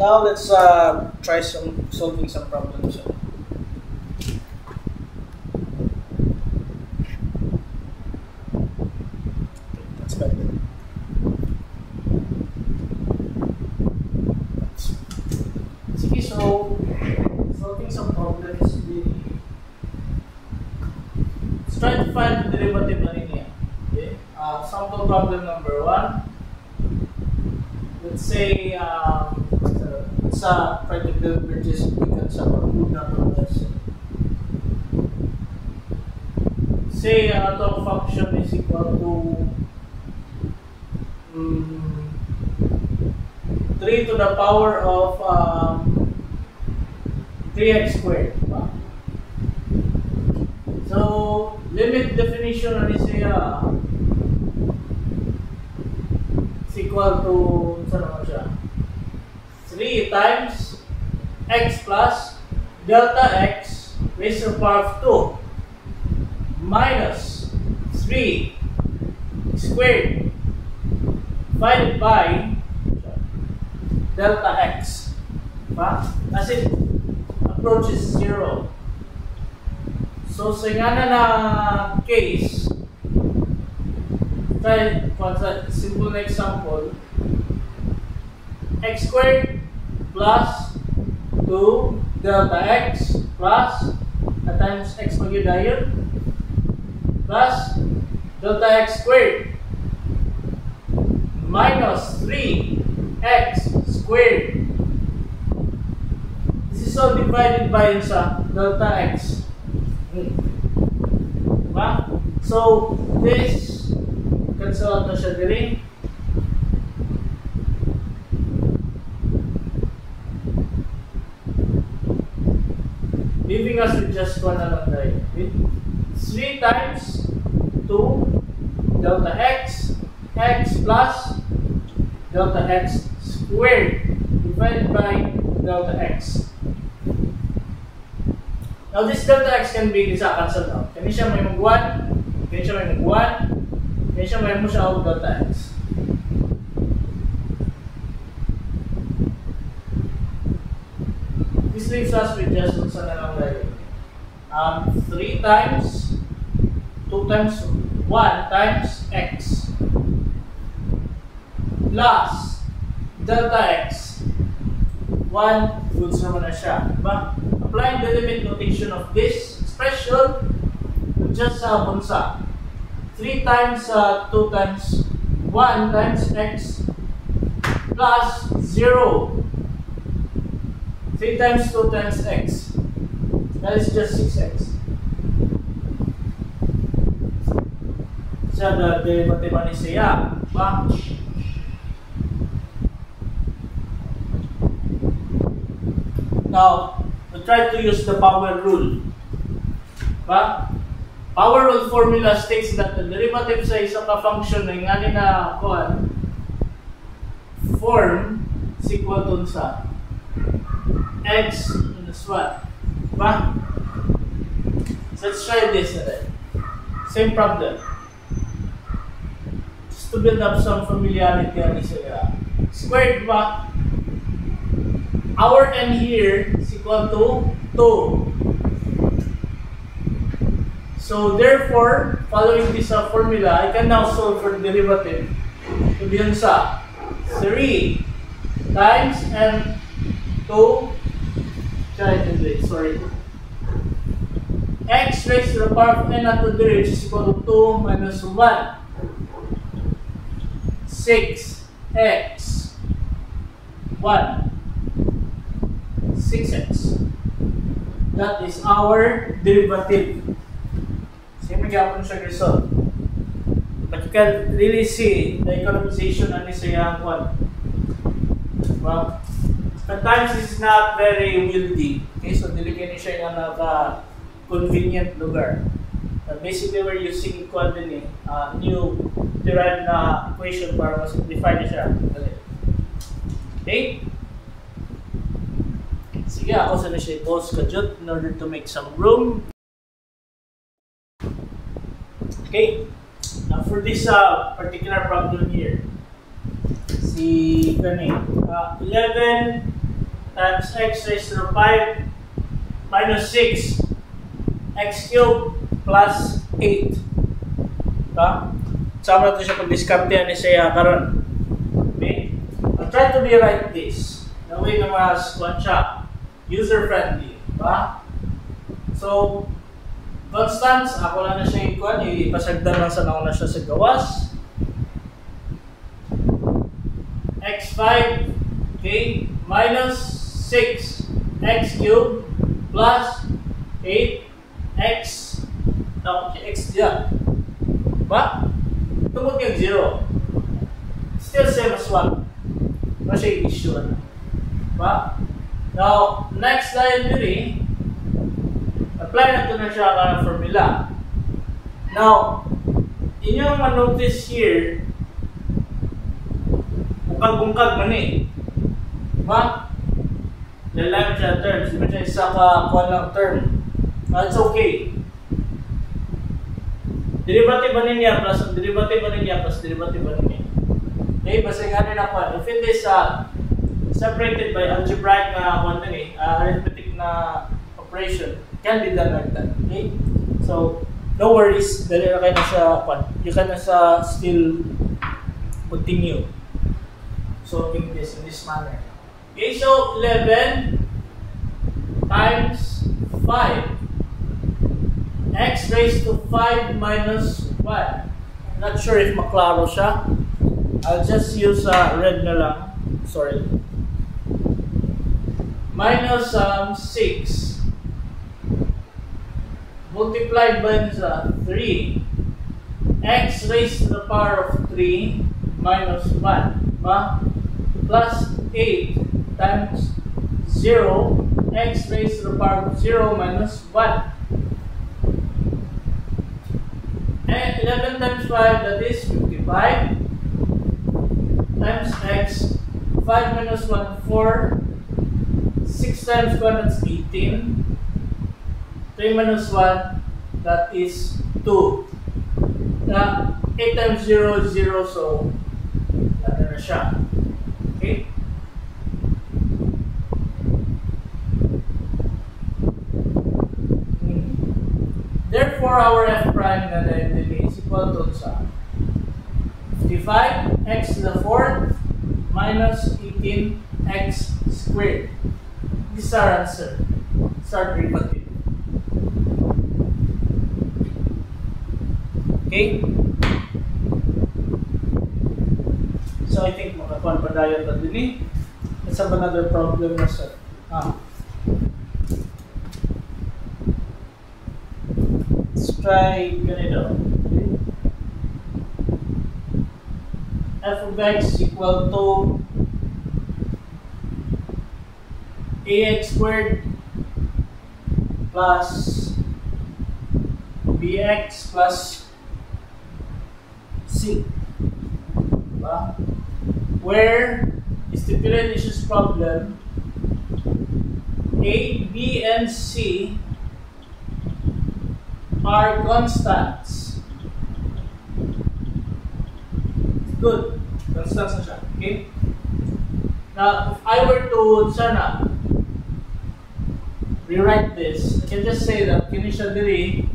Now let's try solving some problems. That's better. Sige, so solving some problems. Let's try to find the derivative na niya. Okay. Sample problem number 1. Let's say try to build bridges because of a good number of this. Say the function is equal to 3 to the power of 3x squared. So limit definition is equal to 3 times x plus delta x raised to the power of 2 minus 3 squared divided by delta x as it approaches 0. So sa nga na case, try a simple example. X squared plus 2 delta x plus times x magyudayon plus delta x squared minus 3x squared. This is all divided by delta x. So this cancel out na siya diri. Leaving us with just one na lang tayo. 3 times 2 delta x plus delta x squared divided by delta x. Now this delta x can be cancelled out. Kani siya may mag-1, kani siya may mag-1, kani siya may mo siya out delta x. This leaves us with just one na lang tayo. 3 times 2 times 1 times x plus delta x. 1 goods naman na siya. Diba? Applying the limit notation of this expression, just bunsa. 3 times 2 times 1 times x plus 0. 3 times 2 times x. That is just 6x. So the derivative ni siya. Now, we try to use the power rule. Power rule formula states that the derivative sa isa ka function na nga na form is equal to sa x minus 1. So let's try this. Same problem. Just to build up some familiarity on this. Squared our n here is equal to 2. So therefore, following this formula, I can now solve for the derivative. So yun sa 3 times n 2 x raised to the power of n at the which is equal to 2 minus 1. 6x 1 6x. That is our derivative. Same gyapon siya result. But you can really see the economization on this one. Well, sometimes it's not very wieldy. Okay, so diligan siya yung convenient lugar. Basically, we're using equality, new derived equation para ma-simplify na siya. Okay? Sige, ako sa na siya i-pause kajut in order to make some room. Okay? Now, for this particular problem here, si 11 times x raised to the 5 minus 6 x cubed plus 8. Diba? Sama natin siya pag-discarte ni siya karon. Okay? I'll try to rewrite this. The way na mas siya user-friendly. Diba? So, constants, ako lang na siya ikuan, ipasagdan lang sa nauna siya sa gawas. x5, okay, minus 6 x cubed plus 8 x, dapat yung x dyan. Diba? Tungkol yung 0. Still same as 1. Ano siya yung issue? Diba? Now, next liability, apply na ito na siya ang formula. Now, inyong ma-notice here, bungkag-bungkag man eh. Diba? Lalaman siya terms. Diba siya isa ka kuha lang term. It's okay. Derivative ba niya plus derivative ba niya plus derivative ba niya. Okay, basta nga rin ako. If it is separated by algebraic na arithmetic na operation, can be done like that. Okay? So, no worries. Dali na kayo na sa you can still continue solving this in this manner. Okay, so 11 times 5 x raised to 5 minus 1. I'm not sure if maklaro siya. I'll just use red na lang. Sorry. Minus 6 multiplied by 3 x raised to the power of 3 minus 1 plus 8 times 0 x raised to the power of 0 minus 1. And 11 times 5, that is 55 times x, 5 minus 1, 4, 6 times 1, that's 18, 3 minus 1, that is 2. 8 times 0 is 0, so ano na siya. Okay? Therefore, our f prime na liability is equal to 55 x to the 4th minus 18 x squared. This is our answer. It's our derivative. Okay? So I think makakuan pa tayo ito din eh. Let's have another problem na sir. Let's try ganito. Okay. F of x equal to ax squared plus bx plus c. Diba? Where stipulated issues problem A, B, and C are constants. Good. Constants na siya. Okay? Now, if I were to sana rewrite this, I can just say that kinisha diri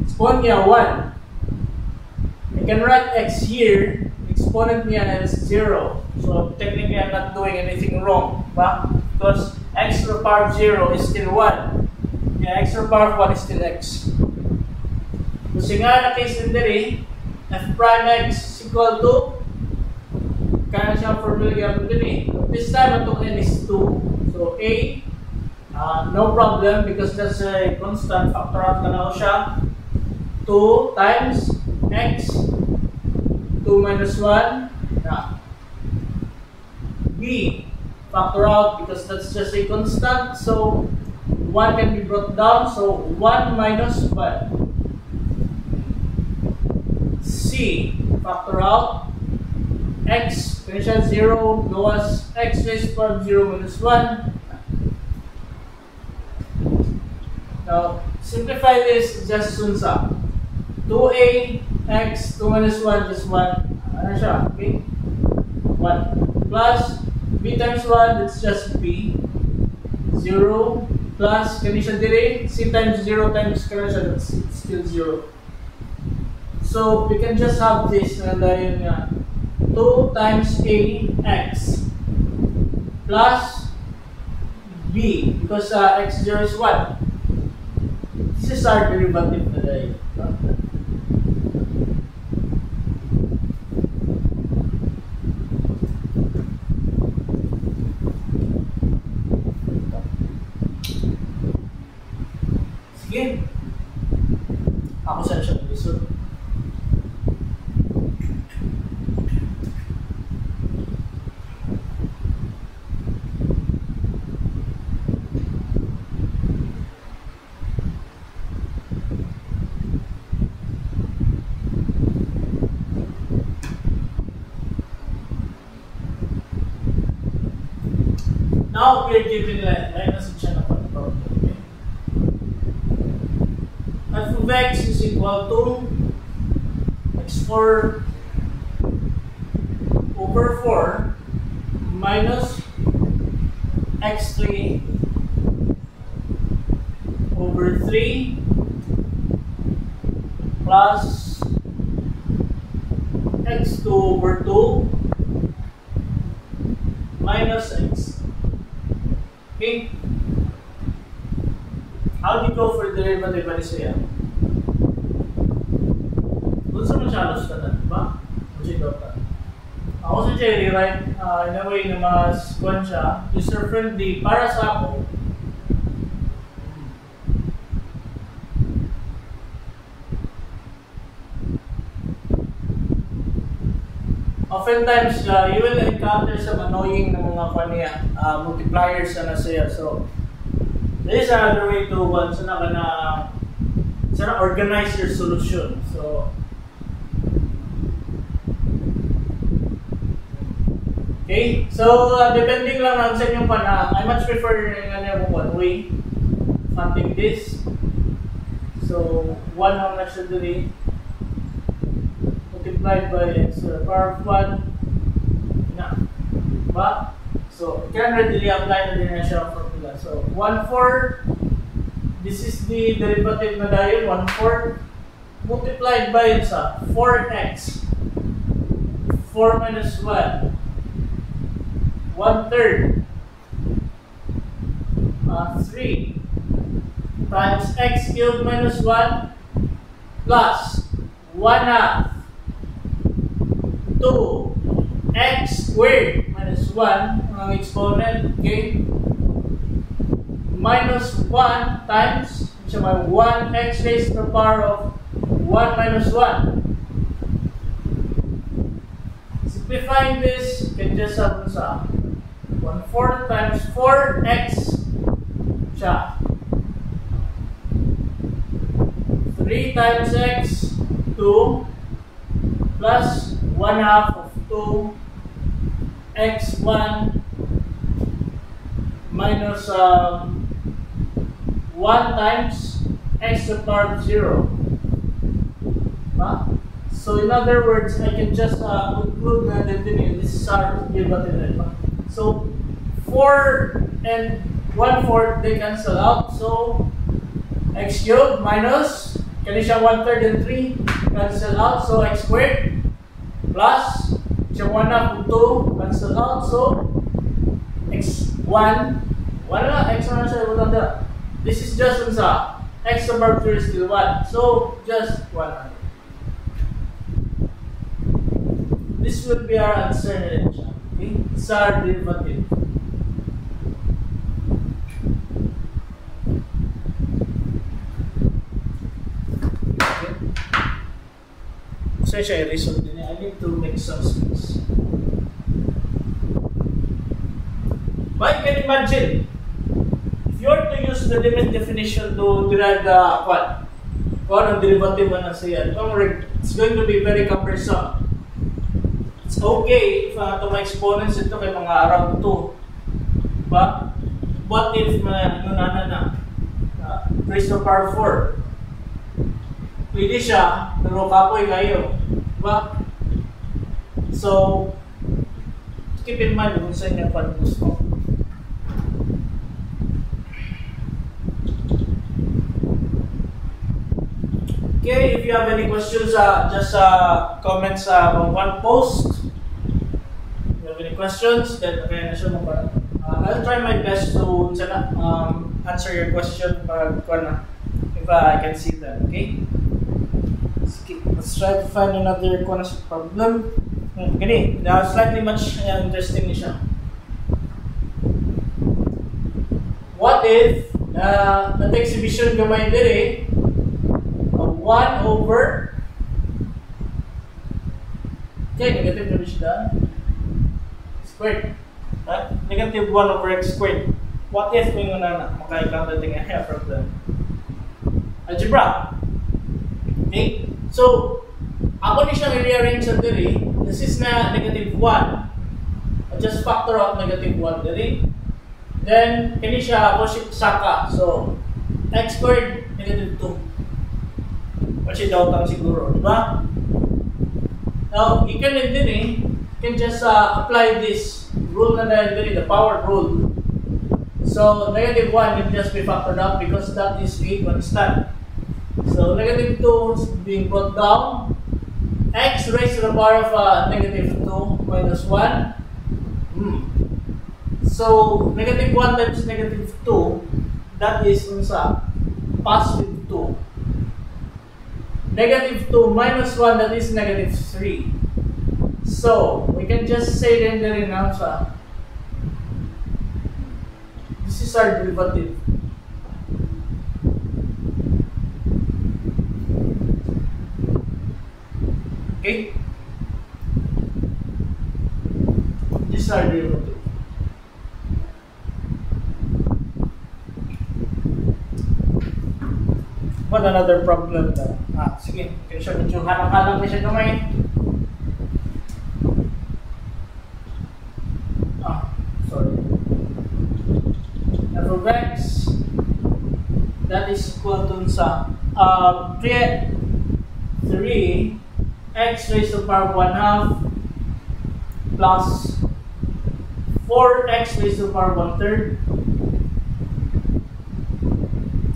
exponent niya 1. I can write x here, exponent niya is 0. So technically I'm not doing anything wrong. Ba? Because x to the power of 0 is still 1. Yeah, x to the power of 1 is still x. Kasi nga na case din diri, f prime x is equal to kaya siya formula gamit din eh. This time itong n is 2. So a, no problem because that's a constant. Factor out ka na siya. 2 times x, 2 minus 1. B, factor out because that's just a constant. So 1 can be brought down. So 1 minus 1. C, factor out. X, finish at 0, gawas x raised to the power of 0 minus 1. Now, simplify this just sunsa. 2a, x, 2 minus 1 is 1. Ano siya? Okay? 1. Plus, b times 1, it's just b. 0 plus kani siya dire c times 0 times kani siya, that's still 0. So we can just have this na dahil nga 2 times ax plus b because x0 is 1. This is our derivative na dahil. Sige. Ako saan siya mag-isod. Now we are given line na siya na pag-problem. F of x is equal to x4 over 4 minus x3 over 3 plus x2 over 2 minus x. Okay? How do you go for derivative ba niya? Doon sa masyadong ka na, diba? Mag-check out ka. Ako sa siya rewrite in a way na mas kuhan siya, user-friendly para sa ako. Oftentimes, you will encounter some annoying na mga kanya, multipliers na siya. So, there is another way to organize your solution. So, okay. So, depending lang sa inyong I much prefer one way. Something this. So, 1 how much should be multiplied by x to the power of 1 na. Diba? So, you can readily apply na din na siya formula. So, 1/4, this is the derivative na dahil 1/4 multiplied by 4x. 4 minus 1. 1/3. 3 times x cubed minus 1 plus 1/2. 2 x squared minus 1 ang exponent, okay, minus 1 times 1x raised to the power of 1 minus 1. Simplifying this, you can just have sa 1/4 times 4x siya. 3 times x, 2 plus 1/2 of 2 x1 minus 1 times x to the power of 0. So in other words, I can just conclude na this is our derivative. So 4 and 1/4 they cancel out. So x cubed minus kani siya 1/3 and 3 cancel out. So x squared plus siya 1/2 2 cancel out. So x1 wala x1 siya wala. This is just sa x to the power of 3 is still 1. So just 100. This will be our answer na rin siya. Okay? It's our derivative. Okay? So siya i-resolve din. I need to make some space. But you can imagine, if you are to use the limit definition to derive the kung ang derivative na siya, it's going to be very cumbersome. It's okay if ito mga exponents ito kay mga around 2. But what if raised to the power 4? Pwede siya, pero kapoy kayo. Diba? So, keep in mind kung saan yung gusto. Okay, if you have any questions, just comments on one post. If you have any questions, then okay, I'll try my best to answer your question if I can see them. Okay. Let's try to find another problem. Okay, now slightly much interesting siya. What if the exhibition gamay dire 1 over negative na siya squared. Negative 1 over x squared. What if kung yun na makaikang dating nga problem? Algebra. Okay? So, ako ni siyang i-rearrange sa diri. This is na negative 1. I just factor out negative 1 diri. Then, kini siya ako saka. So, x squared negative 2. Kasi daw tang siguro, di ba? Now, you can just apply this rule na dahil the power rule. So, negative 1 can just be factored out because that is a constant. So, negative 2 is being brought down. X raised to the power of negative 2 minus 1. So, negative 1 times negative 2, that is positive 2. Negative 2 minus 1, that is negative 3. So, we can just say then now this is our derivative. Okay? This is our derivative. What another problem na? Sige, kaya siya medyo halang-halang na siya gamay. Sorry. F of x, that is equal to 3x raised to the power of 1/2 plus 4x raised to the power of 1/3.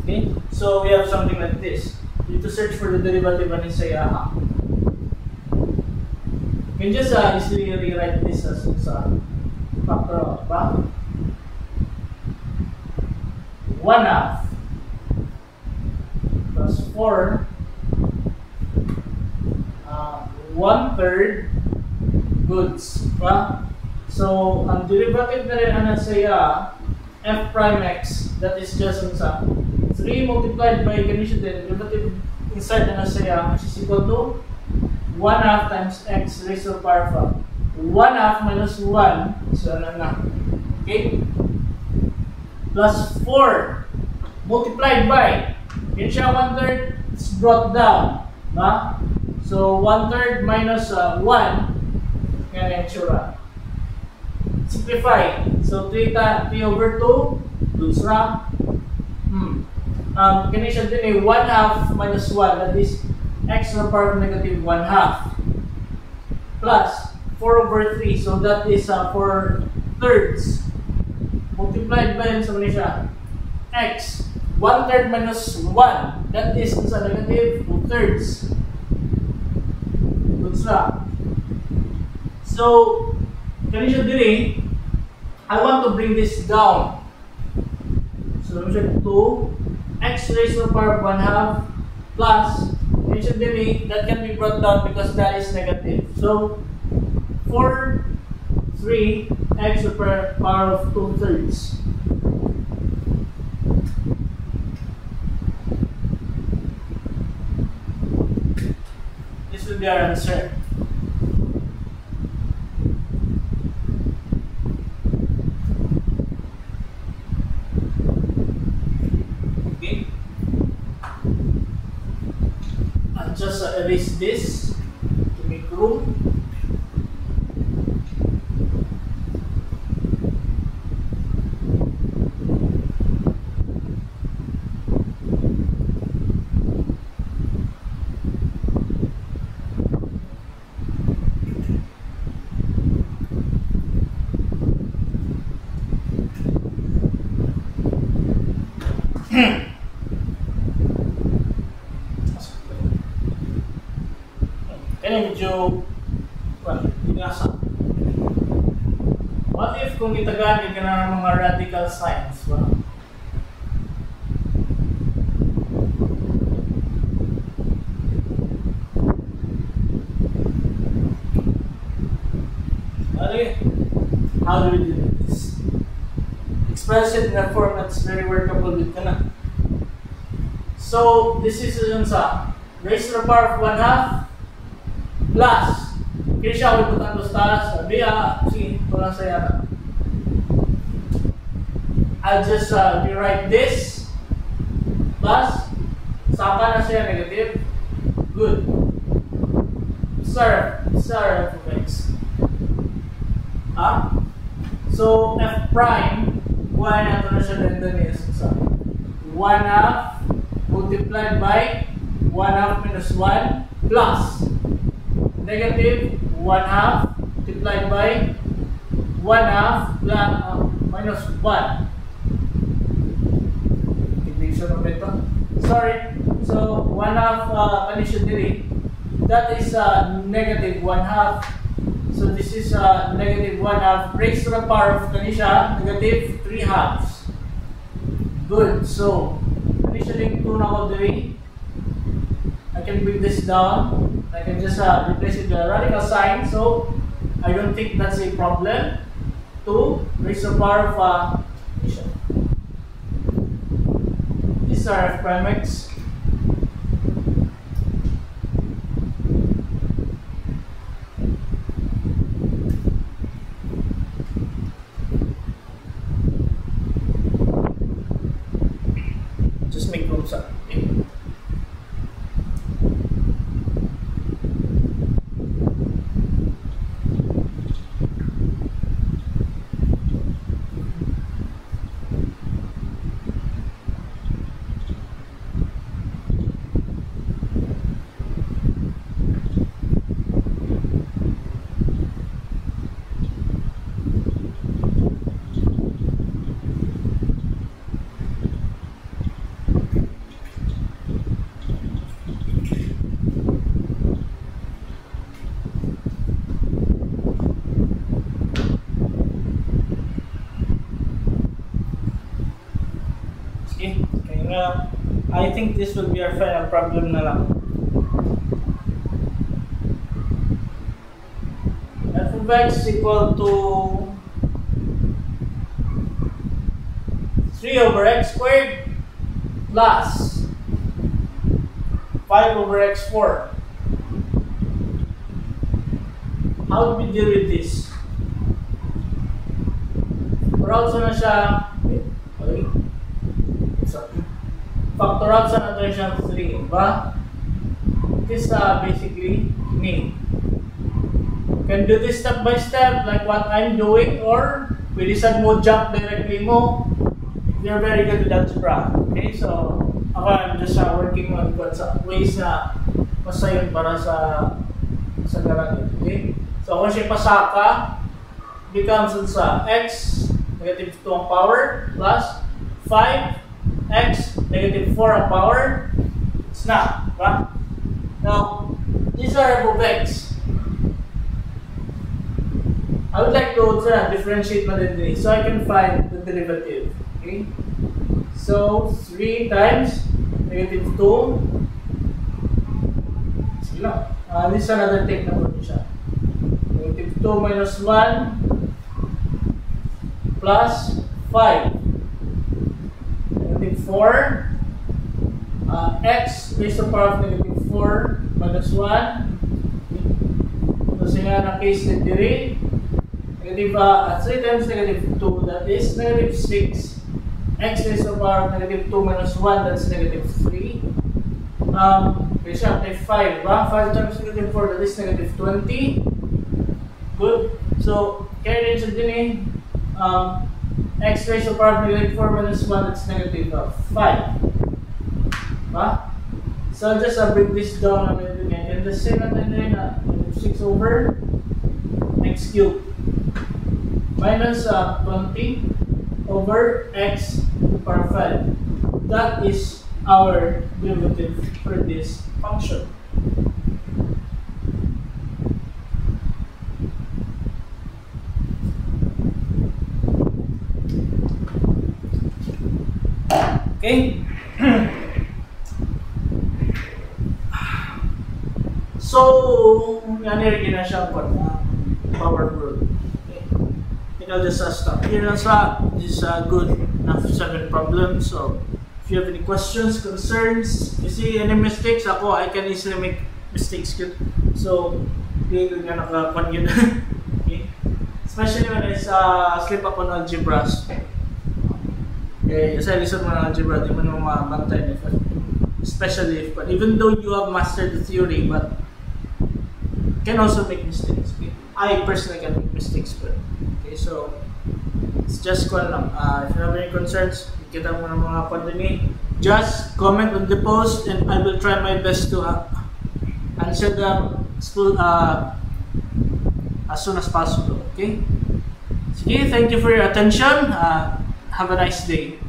Okay, so we have something like this. You need to search for the derivative and say you can just easily rewrite this as factor out, ba? 1/2 plus 4 1/3 goods, ba? So ang derivative na rin saya f prime x, that is just 3 multiplied by condition derivative inside na saya, which is equal to 1/2 times x raised to the power of 1/2 minus 1, so okay, plus 4 multiplied by, yun siya 1/3, it's brought down, ba? So 1/3 minus 1, yan yung tsura. Simplify, so 3 over 2, dun sa kanya siya din 1/2 minus 1, that is x to the power of negative 1/2 plus 4 over 3, so that is 4/3 multiplied by yun sa kanya siya x 1/3 minus 1, that is sa negative 2/3. So kanya siya din I want to bring this down, so kanya siya 2 x raised to the power of 1/2 plus, that can be brought down because that is negative. So 3 x to the power of 2/3. This will be our answer. Just erase this to make room. medyo inasa. What if kung itagamit ka na ng mga radical signs? How do we do this? Express it in a form that's very workable with ka na. So, this is yun sa raised to the power of 1/2 plus kaya siya ako ibutang dos taas. Sabi, sige, walang saya na. I'll just rewrite this plus saka na siya negative. Good. Sir of x. So, f prime, y na ito na siya din is 1/2 multiplied by 1/2 minus 1 plus negative 1/2 multiplied by 1/2 minus 1. Division of ito. Sorry. So, 1/2 condition diri. That is negative 1/2. So, this is negative 1/2 raised to the power of kanisha, negative 3/2. Good. So, conditioning 2 na ako diri. I can bring this down. I can just replace it with a radical sign. So, I don't think that's a problem. 2 raised to the power of kanisha. These are f prime x. Just make room sa I think this will be our final problem na lang. F of x equal to 3 over x squared plus 5 over x4. How do we deal with this? Factor na siya. Okay. Factor out sa natin siya 3, ba? This basically me. Can do this step by step like what I'm doing, or pwede sad mo jump directly mo. You're very good with algebra. Okay, so ako I'm just working on ways na masayon para sa garang. Okay, so kung siya pasaka becomes sa x negative 2 ang power plus 5 x negative 4 ang power. It's not, right? Now, these are f of x. I would like to differentiate na din so I can find the derivative. Okay? So, 3 times negative 2. Sige lang. This is another take na po siya. Negative 2 minus 1 plus 5. 4 x raised to the power of negative 4 minus 1. So, nga na case na diri. Negative 3 times negative 2, that is negative 6. X raised to the power of negative 2 minus 1, that's negative 3. Okay, siya, may 5, ba? 5 times negative 4, that is negative 20. Good. So, carry rin siya din x raised to the power of negative 4 minus 1, that's negative 5. Ba? So, just bring this down a little bit. And the same natin din na 6 over x cubed minus 20 over x to the power 5. That is our derivative for this function. Okay? So, yan rin na siya po power word. Okay? I think I'll just stop here na sa. This is good enough 7 problems. So, if you have any questions, concerns, you see any mistakes, ako, I can easily make mistakes. So, hindi ko nga nakapan yun. Okay? Especially when I slip up on algebras. Okay, kasi listen mo ng algebra, di mo naman makabantay. Especially if, but even though you have mastered the theory, but can also make mistakes. Okay? I personally can make mistakes, but okay, so it's just kung lang. If you have any concerns, kita mo ng mga pandemi, just comment on the post and I will try my best to answer them as soon as possible. Okay? Sige, thank you for your attention. Have a nice day.